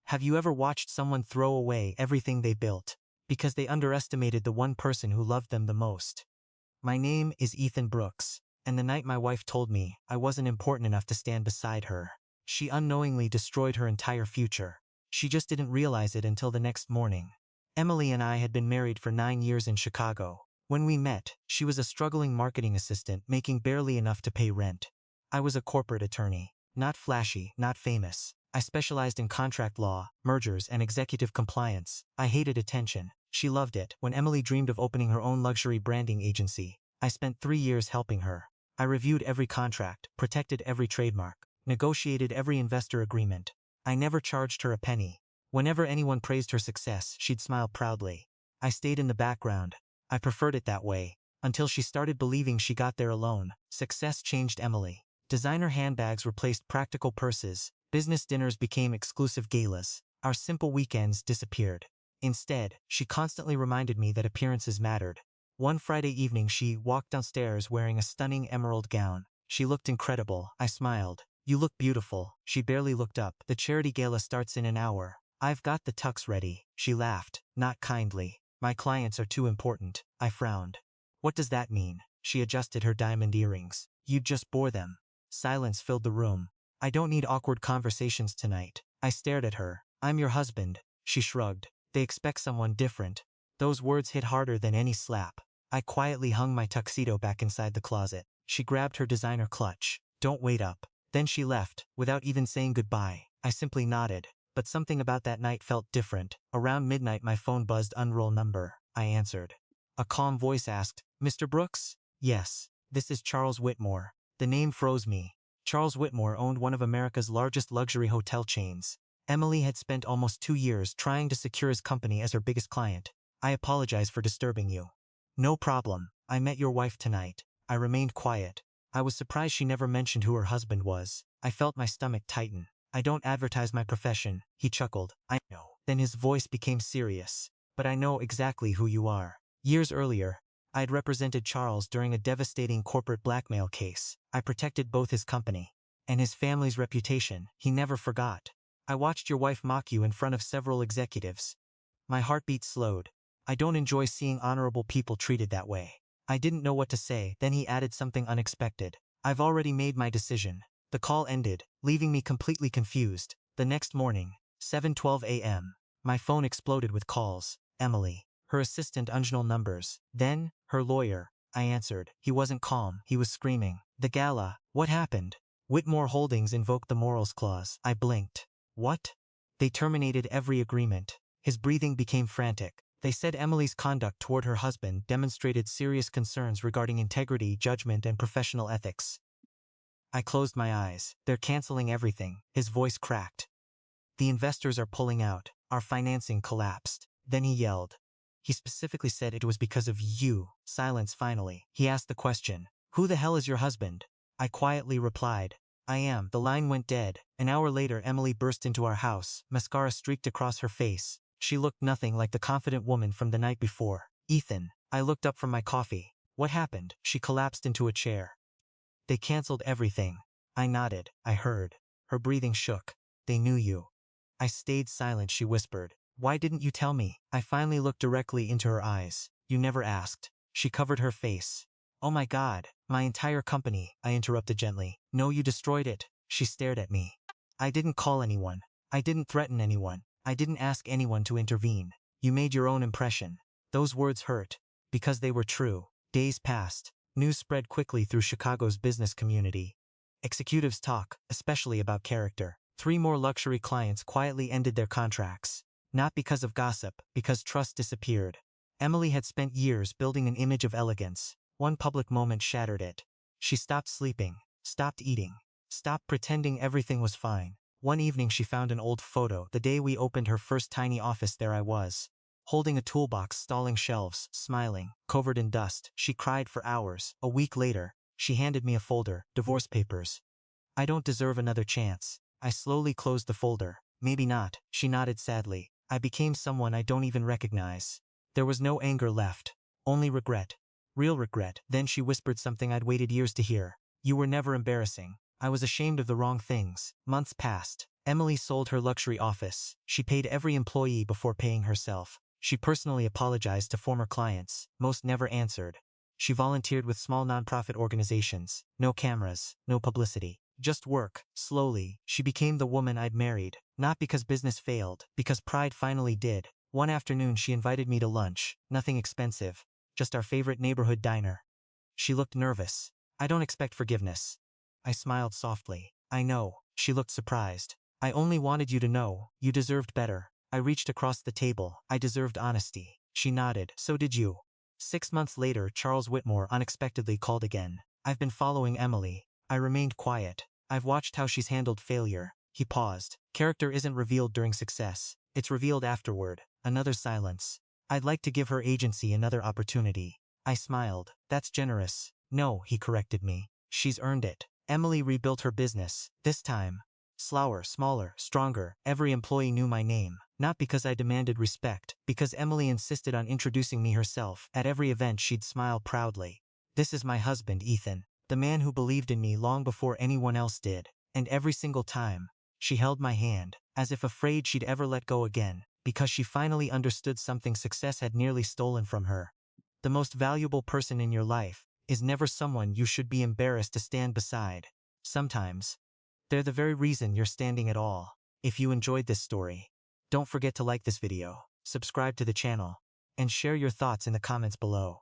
Have you ever watched someone throw away everything they built because they underestimated the one person who loved them the most? My name is Ethan Brooks, and the night my wife told me I wasn't important enough to stand beside her, she unknowingly destroyed her entire future. She just didn't realize it until the next morning. Emily and I had been married for 9 years in Chicago. When we met, she was a struggling marketing assistant making barely enough to pay rent. I was a corporate attorney, not flashy, not famous. I specialized in contract law, mergers, and executive compliance. I hated attention. She loved it. When Emily dreamed of opening her own luxury branding agency, I spent 3 years helping her. I reviewed every contract, protected every trademark, negotiated every investor agreement. I never charged her a penny. Whenever anyone praised her success, she'd smile proudly. I stayed in the background. I preferred it that way, until she started believing she got there alone. Success changed Emily. Designer handbags replaced practical purses. Business dinners became exclusive galas. Our simple weekends disappeared. Instead, she constantly reminded me that appearances mattered. One Friday evening she walked downstairs wearing a stunning emerald gown. She looked incredible. I smiled. "You look beautiful." She barely looked up. "The charity gala starts in an hour. I've got the tux ready." She laughed, not kindly. "My clients are too important." I frowned. "What does that mean?" She adjusted her diamond earrings. "You'd just bore them." Silence filled the room. "I don't need awkward conversations tonight." I stared at her. "I'm your husband." She shrugged. "They expect someone different." Those words hit harder than any slap. I quietly hung my tuxedo back inside the closet. She grabbed her designer clutch. "Don't wait up." Then she left, without even saying goodbye. I simply nodded. But something about that night felt different. Around midnight my phone buzzed. Unroll number. I answered. A calm voice asked, "Mr. Brooks?" "Yes. This is Charles Whitmore." The name froze me. Charles Whitmore owned one of America's largest luxury hotel chains. Emily had spent almost 2 years trying to secure his company as her biggest client. "I apologize for disturbing you." "No problem. I met your wife tonight." I remained quiet. I was surprised she never mentioned who her husband was. I felt my stomach tighten. "I don't advertise my profession," he chuckled. "I know." Then his voice became serious. "But I know exactly who you are." Years earlier, I had represented Charles during a devastating corporate blackmail case. I protected both his company and his family's reputation. He never forgot. "I watched your wife mock you in front of several executives." My heartbeat slowed. "I don't enjoy seeing honorable people treated that way." I didn't know what to say. Then he added something unexpected. "I've already made my decision." The call ended, leaving me completely confused. The next morning, 7:12 a.m., my phone exploded with calls. Emily, her assistant, unknown numbers. Then, her lawyer. I answered. He wasn't calm. He was screaming. "The gala. What happened?" "Whitmore Holdings invoked the morals clause." I blinked. "What?" "They terminated every agreement." His breathing became frantic. "They said Emily's conduct toward her husband demonstrated serious concerns regarding integrity, judgment, and professional ethics." I closed my eyes. "They're canceling everything." His voice cracked. "The investors are pulling out. Our financing collapsed." Then he yelled. "He specifically said it was because of you." Silence finally. He asked the question, "Who the hell is your husband?" I quietly replied, "I am." The line went dead. An hour later Emily burst into our house. Mascara streaked across her face. She looked nothing like the confident woman from the night before. "Ethan." I looked up from my coffee. "What happened?" She collapsed into a chair. "They canceled everything." I nodded. I heard. Her breathing shook. "They knew you." I stayed silent. She whispered, "Why didn't you tell me?" I finally looked directly into her eyes. "You never asked." She covered her face. "Oh my God, my entire company," I interrupted gently. "No, you destroyed it." She stared at me. "I didn't call anyone. I didn't threaten anyone. I didn't ask anyone to intervene. You made your own impression." Those words hurt, because they were true. Days passed. News spread quickly through Chicago's business community. Executives talk, especially about character. 3 more luxury clients quietly ended their contracts. Not because of gossip, because trust disappeared. Emily had spent years building an image of elegance. One public moment shattered it. She stopped sleeping, stopped eating, stopped pretending everything was fine. One evening she found an old photo. The day we opened her first tiny office, there I was, holding a toolbox, stalling shelves, smiling, covered in dust. She cried for hours. A week later, she handed me a folder. "Divorce papers." "I don't deserve another chance." I slowly closed the folder. "Maybe not." She nodded sadly. "I became someone I don't even recognize." There was no anger left. Only regret. Real regret. Then she whispered something I'd waited years to hear. "You were never embarrassing." I was ashamed of the wrong things. Months passed. Emily sold her luxury office. She paid every employee before paying herself. She personally apologized to former clients. Most never answered. She volunteered with small nonprofit organizations. No cameras, no publicity. Just work. Slowly, she became the woman I'd married. Not because business failed, because pride finally did. One afternoon she invited me to lunch. Nothing expensive. Just our favorite neighborhood diner. She looked nervous. I don't expect forgiveness. I smiled softly. I know. She looked surprised. I only wanted you to know. You deserved better. I reached across the table. I deserved honesty. She nodded. So did you. 6 months later, Charles Whitmore unexpectedly called again. I've been following Emily. I remained quiet. I've watched how she's handled failure. He paused. Character isn't revealed during success. It's revealed afterward. Another silence. I'd like to give her agency another opportunity. I smiled. That's generous. No, he corrected me. She's earned it. Emily rebuilt her business. This time. Slower, smaller, stronger. Every employee knew my name. Not because I demanded respect, because Emily insisted on introducing me herself. At every event she'd smile proudly. This is my husband, Ethan. The man who believed in me long before anyone else did. And every single time, she held my hand, as if afraid she'd ever let go again, because she finally understood something success had nearly stolen from her. The most valuable person in your life is never someone you should be embarrassed to stand beside. Sometimes, they're the very reason you're standing at all. If you enjoyed this story, don't forget to like this video, subscribe to the channel, and share your thoughts in the comments below.